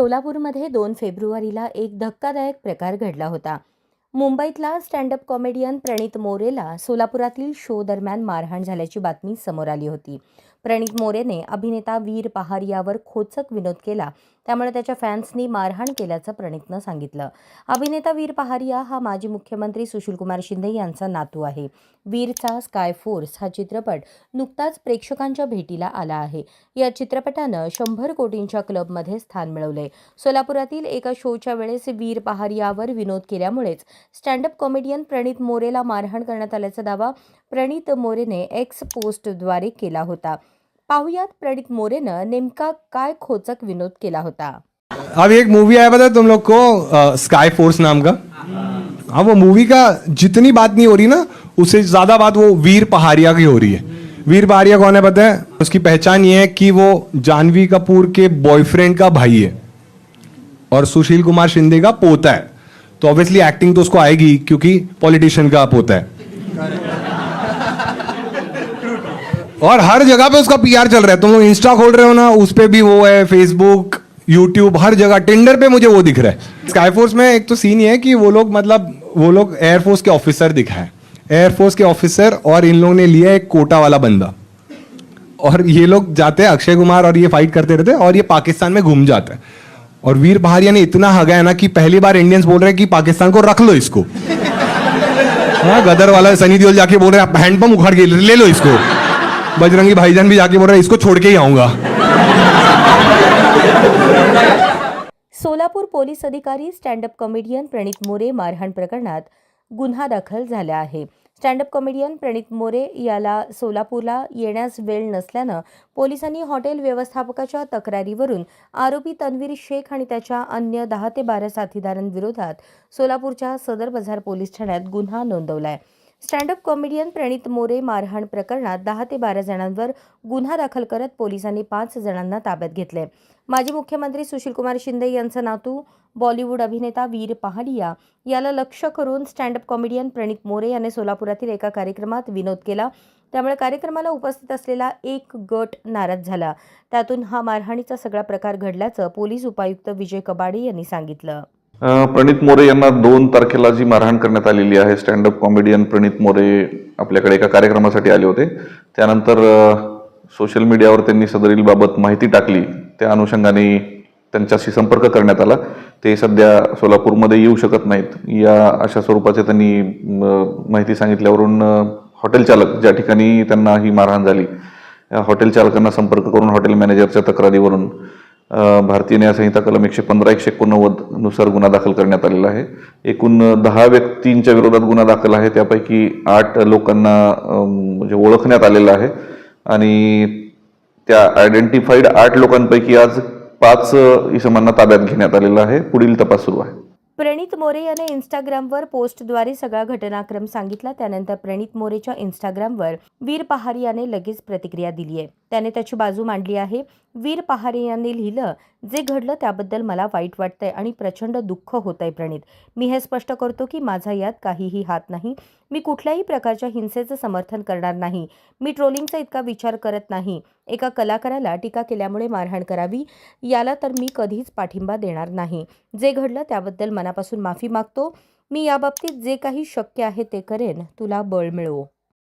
सोलापूरमध्ये 2 फेब्रुवारीला एक धक्कादायक प्रकार घडला होता. मुंबईतला स्टँडअप कॉमेडियन प्रणीत मोरेला सोलापुरातील शो दरम्यान मारहाण झाल्याची बातमी समोर आली होती. प्रणीत मोरेने अभिनेता वीर पहारियावर खोचक विनोद केला, त्यामुळे त्याच्या फॅन्सनी मारहाण केल्याचं प्रणीतनं सांगितलं. अभिनेता वीर पहारिया हा माजी मुख्यमंत्री सुशीलकुमार शिंदे यांचा नातू आहे. वीरचा स्काय फोर्स हा चित्रपट नुकताच प्रेक्षकांच्या भेटीला आला आहे. या चित्रपटानं 100 कोटींच्या क्लबमध्ये स्थान मिळवले. सोलापुरातील एका शोच्या वेळेस वीर पहारियावर विनोद केल्यामुळेच स्टँडअप कॉमेडियन प्रणीत मोरेला मारहाण करण्यात आल्याचा दावा प्रणीत मोरेने एक्स पोस्टद्वारे केला होता. पाहुयात प्रणीत मोरेनं नेमका काय खोचक विनोद केला होता. अब एक मूवी आया पता है तुम लोग को, स्काई फोर्स नाम का। हाँ, वो मूवी का जितनी बात नहीं हो रही ना, उससे ज्यादा बात वो वीर पहारिया की हो रही है। वीर पहारिया कौन है पता है? उसकी पहचान ये है कि वो जानवी कपूर के बॉयफ्रेंड का भाई है और सुशील कुमार शिंदे का पोता है। तो ऑब्वियसली एक्टिंग तो उसको आएगी क्योंकि पॉलिटिशियन का पोता है। और हर जगह पे उसका पीआर चल रहा है। तुम लोग इंस्टा खोल रहे हो ना, उस पे भी वो है, फेसबुक, यूट्यूब, हर जगह। टिंडर पे मुझे वो दिख रहा है। स्काई फोर्स में एक तो सीन ये है कि वो लोग एयरफोर्स के ऑफिसर दिखा है, एयरफोर्स के ऑफिसर, और इन लोगों ने लिया एक कोटा वाला बंदा, और ये लोग जाते हैं, अक्षय कुमार और ये फाइट करते रहते हैं, और ये पाकिस्तान में घूम जाता है। और वीर पहारिया ने इतना हगा है ना कि पहली बार इंडियंस बोल रहे हैं कि पाकिस्तान को रख लो इसको। हाँ, गदर वाला सनी देओल जाके बोल रहे हैं हैंडपंप उखाड़ के ले लो इसको। बजरंगी भाईजान भी जाके बोल रहे हैं इसको छोड़ के ही आऊंगा। सोलापूर पोलीस अधिकारी स्टँडअप कॉमेडियन प्रणीत मोरे मारहाण प्रकरणात गुन्हा दाखल झाला आहे. स्टँडअप कॉमेडियन प्रणीत मोरे याला सोलापूरला येण्यास वेळ नसल्यानं पोलिसांनी हॉटेल व्यवस्थापकाच्या तक्रारीवरून आरोपी तन्वीर शेख आणि त्याच्या अन्य 10 ते 12 साथीदारांविरोधात सोलापूरच्या सदर बाजार पोलीस ठाण्यात गुन्हा नोंदवलाय. स्टँडअप कॉमेडियन प्रणीत मोरे मारहाण प्रकरणात 10 ते 12 जणांवर गुन्हा दाखल करत पोलिसांनी 5 जणांना ताब्यात घेतले. माजी मुख्यमंत्री सुशीलकुमार शिंदे यांचा नातू बॉलिवूड अभिनेता वीर पहारिया याला लक्ष्य करून स्टँडअप कॉमेडियन प्रणीत मोरे याने सोलापुरातील एका कार्यक्रमात विनोद केला. त्यामुळे कार्यक्रमाला उपस्थित असलेला एक गट नाराज झाला. त्यातून हा मारहाणीचा सगळा प्रकार घडल्याचं पोलीस उपायुक्त विजय कबाडे यांनी सांगितलं. प्रणीत मोरे यांना 2 तारखेला जी मारहाण करण्यात आलेली आहे, स्टँडअप कॉमेडियन प्रणीत मोरे आपल्याकडे एका कार्यक्रमासाठी आले होते. त्यानंतर सोशल मीडियावर त्यांनी सदरील बाबत माहिती टाकली. त्या अनुषंगाने त्यांच्याशी संपर्क करण्यात आला. ते सध्या सोलापूरमध्ये येऊ शकत नाहीत, या अशा स्वरूपाचे त्यांनी माहिती सांगितल्यावरून हॉटेल चालक ज्या ठिकाणी त्यांना ही मारहाण झाली, हॉटेल चालकांना संपर्क करून हॉटेल मॅनेजरच्या तक्रारीवरून भारतीय न्याय संहिता कलम 115-189 नुसार गुन्हा दाखल करण्यात आलेला आहे. एकूण 10 व्यक्तींच्या विरोधात गुन्हा दाखल आहे. त्यापैकी 8 लोकांना म्हणजे ओळखण्यात आलेलं आहे आणि त्या आयडेंटिफाईड 8 लोकांपैकी आज 5 इसमांना ताब्यात घेण्यात आलेलं आहे. पुढील तपास सुरू आहे. प्रणीत मोरे याने इंस्टाग्रामवर पोस्टद्वारे सगळा घटनाक्रम सांगितला. त्यानंतर प्रणीत मोरेच्या इंस्टाग्रामवर वीर पहारियाने लगेच प्रतिक्रिया दिली आहे. त्याने त्याची बाजू मांडली आहे. वीर पहारियाने लिहिलं, जे घडलं त्याबद्दल मला वाईट वाटतंय आणि प्रचंड दुःख होतंय प्रणीत. मी हे स्पष्ट करतो की माझा यात काहीही हात नाही. मी कुठल्याही प्रकारच्या हिंसेचं समर्थन करणार नाही. मी ट्रोलिंगचा इतका विचार करत नाही. एका कलाकाराला टीका केल्यामुळे मारहाण करावी याला तर मी कधीच पाठिंबा देणार नाही. जे घडलं त्याबद्दल मनापासून माफी मागतो. मी याबाबतीत जे काही शक्य आहे ते करेन. तुला बळ मिळो.